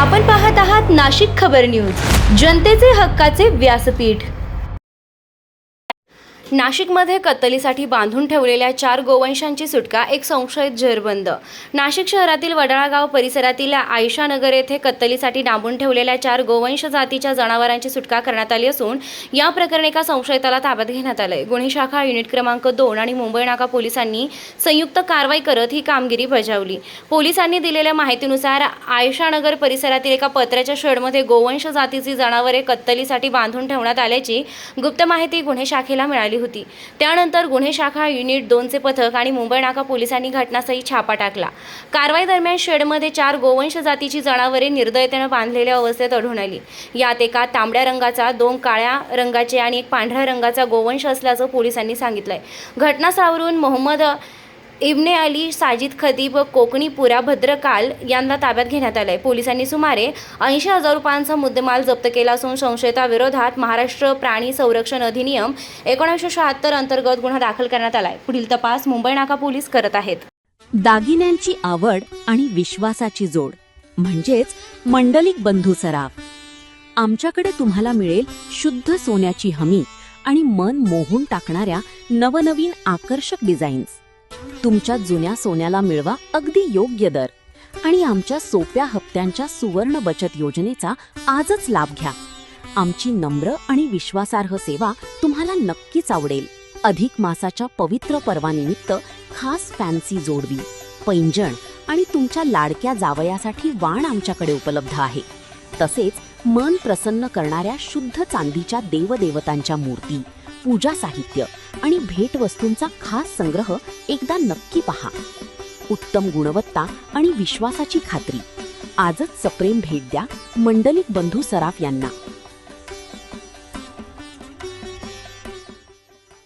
आपण पाहत आहात नाशिक खबर न्यूज, जनतेचे हक्काचे व्यासपीठ। नाशिकमध्ये कत्तलीसाठी बांधून ठेवलेल्या 4 गोवंशांची सुटका, एक संशयित जेरबंद। नाशिक शहरातील वडाळा गाव परिसरातील आयशा नगर येथे कत्तलीसाठी डांबून ठेवलेल्या 4 गोवंश जातीच्या जनावरांची सुटका करण्यात आली असून या प्रकरणी एका संशयिताला ताब्यात घेण्यात आले। गुन्हे शाखा युनिट क्रमांक 2 आणि मुंबई नाका पोलिसांनी संयुक्त कारवाई करत ही कामगिरी बजावली। पोलिसांनी दिलेल्या माहितीनुसार आयशा नगर परिसरातील एका पत्र्याच्या शेडमध्ये गोवंश जातीची जनावरे कत्तलीसाठी बांधून ठेवण्यात आल्याची गुप्त माहिती गुन्हे शाखेला मिळाली होती। त्यानंतर गुन्हे शाखा युनिट 2 चे पथक आणि मुंबई नाका पोलिसांनी घटनास्थळी छापा टाकला। कारवाई दरम्यान शेडमध्ये 4 गोवंश जातीची जनावरे निर्दयतेने बांधलेल्या अवस्थेत आढळून आली। यात एका तांबड्या रंगाचा, 2 काळ्या रंगाचे आणि 1 पांढऱ्या रंगाचा गोवंश असल्याचं पोलिसांनी सांगितलंय। घटनास्थळावरून मोहम्मद इब्ने अली साजिद खतीब कोकणीपुरा भद्रकाल यांना ताब्यात घेण्यात आले। पोलिसांनी सुमारे 80,000 रुपयांचा मुद्देमाल जप्त केला असून संशयिताविरोधात महाराष्ट्र प्राणी संरक्षण अधिनियम 1976 अंतर्गत गुन्हा दाखल करण्यात आलाय। पुढील तपास मुंबई नाका पोलीस करत आहेत। दागिन्यांची आवड आणि विश्वासाची जोड म्हणजेच मंडलिक बंधू सराफ। आमच्याकडे तुम्हाला मिळेल शुद्ध सोन्याची हमी आणि मन मोहून टाकणाऱ्या नवनवीन आकर्षक डिझाईन्स। तुमच्या जुन्या सोन्याला मिळवा अगदी योग्य दर आणि आमच्या सोप्या हप्त्यांच्या सुवर्ण बचत योजनेचा आजच लाभ घ्या। आमची नम्र आणि विश्वासार्ह सेवा तुम्हाला नक्कीच आवडेल। अधिक मासाच्या पवित्र पर्वानिमित्त खास फॅन्सी जोडवी, पैंजण आणि तुमच्या लाडक्या जावयासाठी वाण आमच्याकडे उपलब्ध आहे। तसेच मन प्रसन्न करणाऱ्या शुद्ध चांदीच्या देवदेवतांच्या मूर्ती, पूजा साहित्य आणि भेटवस्तूंचा खास संग्रह एकदा नक्की पहा। उत्तम गुणवत्ता आणि विश्वासाची खात्री। आजच सप्रेम भेट द्या मंडलिक बंधू सराफ यांना।